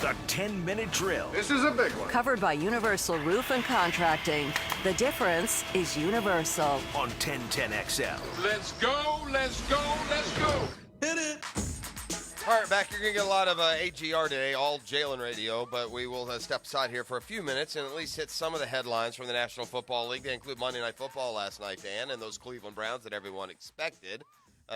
The 10-minute drill. This is a big one. Covered by Universal Roof and Contracting. The difference is universal. On 1010XL. Let's go, let's go, let's go. Hit it. All right, back. You're going to get a lot of AGR today, all Jalen radio, but we will step aside here for a few minutes and at least hit some of the headlines from the National Football League. They include Monday Night Football last night, Dan, and those Cleveland Browns that everyone expected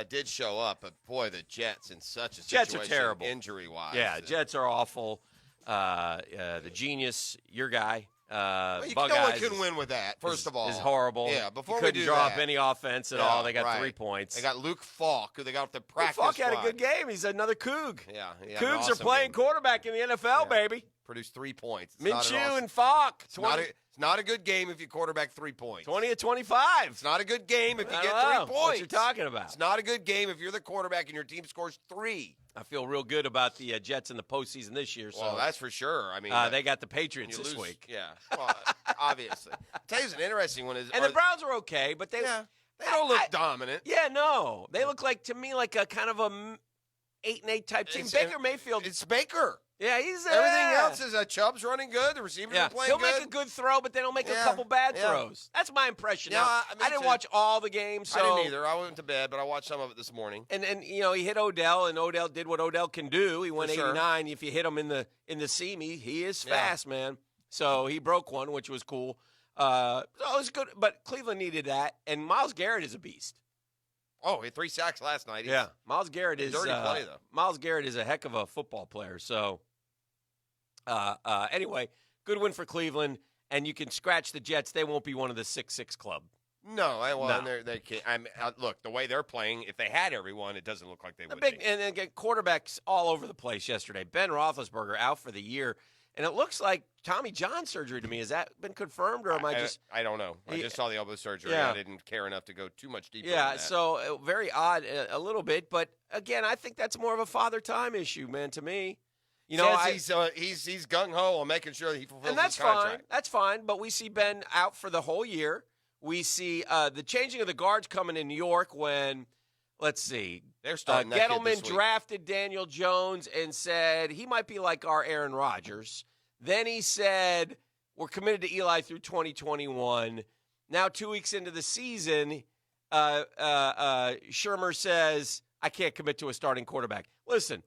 did show up. But, boy, the Jets in such a situation. Jets are terrible. Injury-wise. Yeah, Jets are awful. The genius, your guy, no Bug one Eyes can win with that, first of all. Is horrible. Yeah, before he we couldn't do draw that, up any offense at all. They got 3 points. They got Luke Falk, who they got off the practice Falk had a squad. good game. He's another Coug. Yeah. Cougs are playing quarterback in the NFL, baby. Produced 3 points. Minshew and Falk. It's not a good game if you quarterback 3 points. 20 of 25. It's not a good game if you get 3 points. What you're talking about. It's not a good game if you're the quarterback and your team scores 3. I feel real good about the Jets in the postseason this year. Well, that's for sure. I mean, they got the Patriots this week. Yeah, well, obviously. I'll tell you, an interesting one is. And the Browns are okay, but they don't look dominant. Yeah, no, they look to me like a kind of a 8-8 type team. Baker Mayfield. It's Baker. Yeah, he's everything else is Chubb's running good. The receivers are playing good. He'll make a good throw, but then he'll make a couple bad throws. That's my impression. Yeah, I didn't watch all the games. So. I didn't either. I went to bed, but I watched some of it this morning. And he hit Odell, and Odell did what Odell can do. He went 89. If you hit him in the seam, he is fast, man. So he broke one, which was cool. So it was good, but Cleveland needed that, and Myles Garrett is a beast. Oh, he had 3 sacks last night. Myles Garrett is dirty play though. Myles Garrett is a heck of a football player. So. Anyway, good win for Cleveland, and you can scratch the Jets. They won't be one of the 6-6 club. No, they can't. Look, the way they're playing, if they had everyone, it doesn't look like they would be. And again, quarterbacks all over the place yesterday. Ben Roethlisberger out for the year, and it looks like Tommy John surgery to me. Has that been confirmed, or am I just? I don't know. I just saw the elbow surgery. I didn't care enough to go too much deeper. Yeah, so very odd, a little bit, but again, I think that's more of a father time issue, man. To me. He's gung ho on making sure that he fulfills his contract. That's fine. But we see Ben out for the whole year. We see the changing of the guards coming in New York when, let's see, they're starting that kid Gettleman this week. drafted Daniel Jones and said he might be like our Aaron Rodgers. Then he said we're committed to Eli through 2021. Now 2 weeks into the season, Shermer says I can't commit to a starting quarterback. Listen.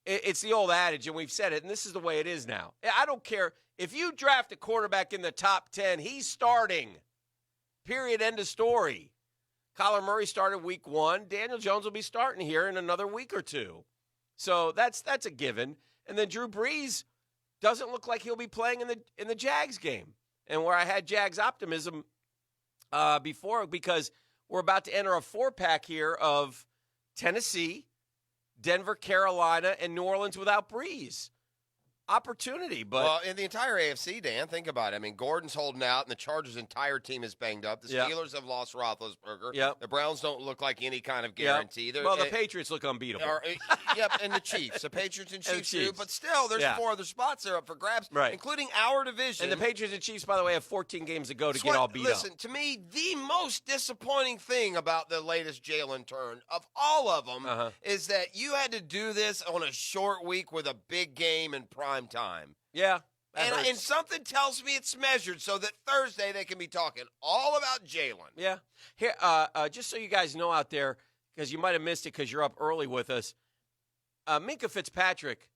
It's the old adage, and we've said it, and this is the way it is now. I don't care. If you draft a quarterback in the top 10, he's starting. Period. End of story. Kyler Murray started week 1. Daniel Jones will be starting here in another week or 2. So that's a given. And then Drew Brees doesn't look like he'll be playing in the Jags game. And where I had Jags optimism before, because we're about to enter a 4-pack here of Tennessee, Denver, Carolina, and New Orleans without Breeze. Opportunity, but... Well, in the entire AFC, Dan, think about it. I mean, Gordon's holding out, and the Chargers' entire team is banged up. The Steelers have lost Roethlisberger. Yep. The Browns don't look like any kind of guarantee. Well, the Patriots look unbeatable. And the Chiefs. The Patriots and Chiefs Chiefs. too. But still, there's 4 other spots there up for grabs, including our division. And the Patriots and Chiefs, by the way, have 14 games to go to get all beat up. Listen, to me, the most disappointing thing about the latest Jalen turn of all of them is that you had to do this on a short week with a big game in prime time. Yeah. And something tells me it's measured so that Thursday they can be talking all about Jalen. Yeah. Here, just so you guys know out there, because you might have missed it because you're up early with us, Minkah Fitzpatrick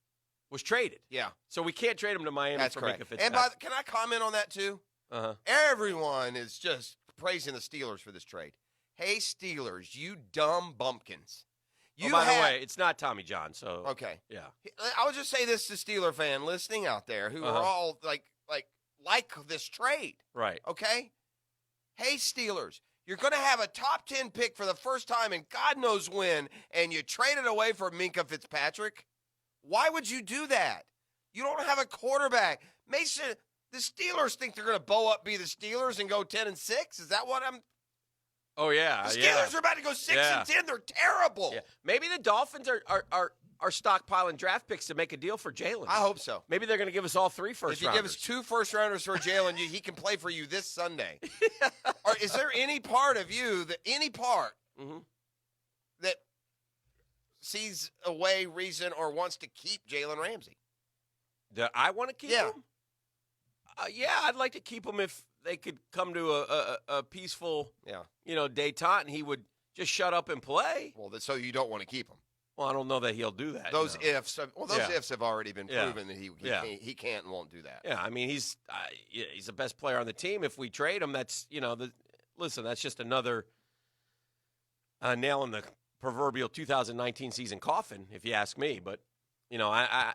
was traded. Yeah. So we can't trade him to Miami That's for correct. Minkah Fitzpatrick. And can I comment on that too? Everyone is just praising the Steelers for this trade. Hey, Steelers, you dumb bumpkins. By the way, it's not Tommy John, so. Okay. Yeah. I would just say this to Steeler fan listening out there who are all like this trade. Right. Okay? Hey, Steelers, you're going to have a top 10 pick for the first time in God knows when, and you traded away for Minkah Fitzpatrick? Why would you do that? You don't have a quarterback. Mason, the Steelers think they're going to bow up, be the Steelers, and go 10-6? Is that what I'm... Oh, yeah. The Steelers are about to go 6-10. They're terrible. Yeah. Maybe the Dolphins are stockpiling draft picks to make a deal for Jalen. I hope so. Maybe they're going to give us all 3 first-rounders. If you give us 2 first-rounders for Jalen, he can play for you this Sunday. Or is there any part of you, that sees a way, reason, or wants to keep Jalen Ramsey? That I want to keep Yeah. him? Yeah, I'd like to keep him if they could come to a peaceful, détente, and he would just shut up and play. Well, so you don't want to keep him. Well, I don't know that he'll do that. Those no. ifs. Well, those ifs have already been proven that he can't and won't do that. Yeah, I mean he's the best player on the team. If we trade him, that's listen, that's just another nail in the proverbial 2019 season coffin, if you ask me. But I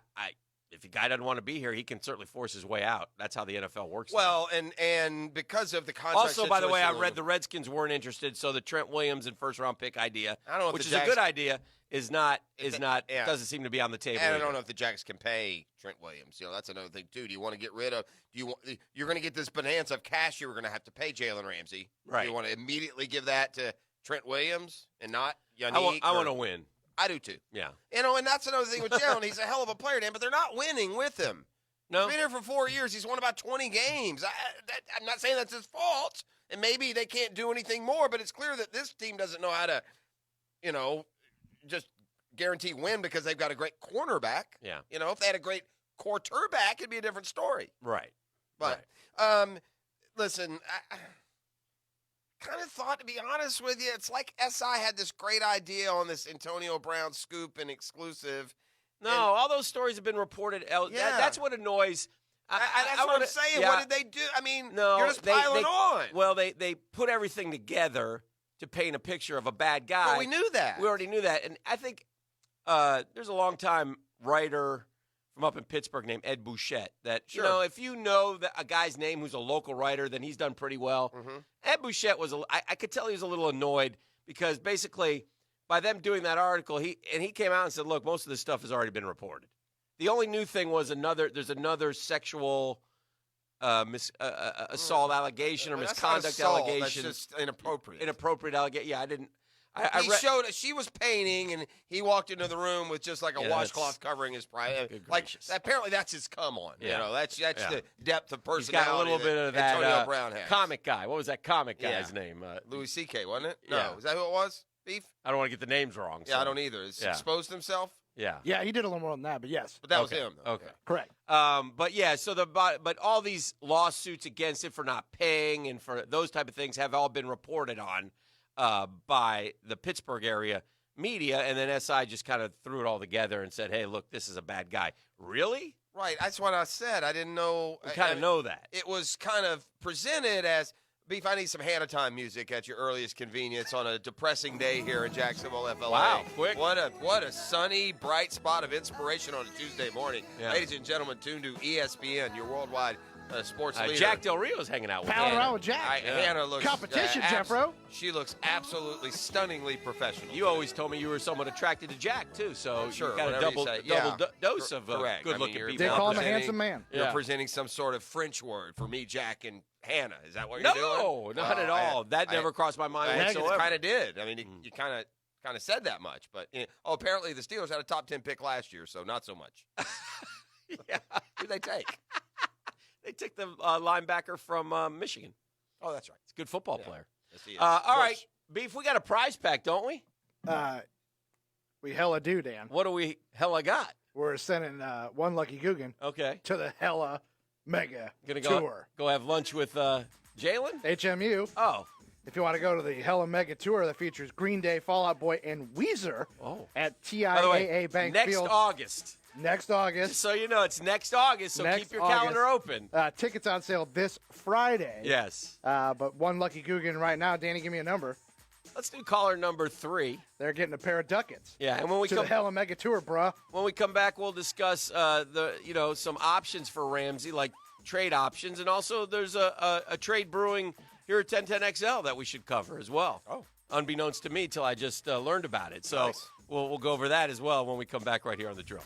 if a guy doesn't want to be here, he can certainly force his way out. That's how the NFL works. Well, and because of the contract also, by the way, I situation- read the Redskins weren't interested, so the Trent Williams and first-round pick idea, I don't know if which the is a good idea, Yeah. doesn't seem to be on the table. And I either. don't know if the Jags can pay Trent Williams. That's another thing too. Do you want to get rid of? You're going to get this bonanza of cash you were going to have to pay Jalen Ramsey. Right. Do you want to immediately give that to Trent Williams and not Yannick? I want to win. I do too. Yeah. And that's another thing with Jalen. He's a hell of a player, Dan, but they're not winning with him. No. He's been here for 4 years. He's won about 20 games. I'm not saying that's his fault, and maybe they can't do anything more, but it's clear that this team doesn't know how to, just guarantee win because they've got a great cornerback. Yeah. If they had a great quarterback, it'd be a different story. Right. But, listen, I kind of thought, to be honest with you, it's like SI had this great idea on this Antonio Brown scoop and exclusive. No, all those stories have been reported. That's what annoys. That's what I'm saying. Yeah. What did they do? I mean, No, you're just piling on. Well, they put everything together to paint a picture of a bad guy. But we knew that. We already knew that. And I think there's a long-time writer from up in Pittsburgh named Ed Bouchette that, if you know that a guy's name who's a local writer, then he's done pretty well. Mm-hmm. Ed Bouchette I could tell he was a little annoyed because basically by them doing that article, he came out and said, look, most of this stuff has already been reported. The only new thing was there's another sexual assault allegation or misconduct allegation. That's just inappropriate. Inappropriate allegation. Yeah, I didn't. He showed she was painting, and he walked into the room with just like a washcloth covering his pride. Like apparently that's his come on. Yeah. That's the depth of He's personality. got a little bit of that Antonio Brown has. comic guy. What was that comic guy's name? Louis C.K. wasn't it? Yeah. No, is that who it was? Beef? I don't want to get the names wrong. Yeah, I don't either. Has he exposed himself? Yeah. Yeah, he did a little more than that, but yes. But that was him, though. Okay. Correct. But yeah, so but all these lawsuits against it for not paying and for those type of things have all been reported on by the Pittsburgh area media, and then SI just kind of threw it all together and said, hey, look, this is a bad guy. Really? Right. That's what I said. I didn't know. We kind of know that. It was kind of presented as, Beef, I need some Hannah Time music at your earliest convenience on a depressing day here in Jacksonville, FLA. Wow, quick. What a sunny, bright spot of inspiration on a Tuesday morning. Yeah. Ladies and gentlemen, tuned to ESPN, your worldwide sports leader. Jack Del Rio's hanging out with Palling Hannah. around with Jack. Hannah looks Competition, Jeffro. She looks absolutely stunningly professional. You always told me you were somewhat attracted to Jack, too, so Sure, you got a whatever you double say. dose of Correct. good-looking you're- people. They call him a presenting- handsome man. You're Yeah. presenting some sort of French word for me, Jack, and Hannah. Is that what you're doing? No, not at all. That never crossed my mind whatsoever. kind of did. I mean, you kind of said that much, but apparently the Steelers had a top 10 pick last year, so not so much. Yeah. Who'd they take? They took the linebacker from Michigan. Oh, that's right. He's a good football Yeah. player. Yes, he is. All Of course. right, Beef, we got a prize pack, don't we? We hella do, Dan. What do we hella got? We're sending one Lucky Guggen Okay. to the hella mega Gonna go tour. go have lunch with Jalen? HMU. Oh. If you want to go to the hella mega tour that features Green Day, Fall Out Boy, and Weezer at By the way, TIAA Bank next Field August. next August. Just so you know, it's next August, so Next keep your August. calendar open. Tickets on sale this Friday. Yes. But one Lucky Guggen right now. Danny, give me a number. Let's do caller number 3. They're getting a pair of ducats. Yeah, and when we to come the hella mega tour, bruh. when we come back, we'll discuss some options for Ramsey, like trade options, and also there's a trade brewing here at 1010XL that we should cover as well. Oh. Unbeknownst to me till I just learned about it. So Nice. we'll go over that as well when we come back right here on The Drill.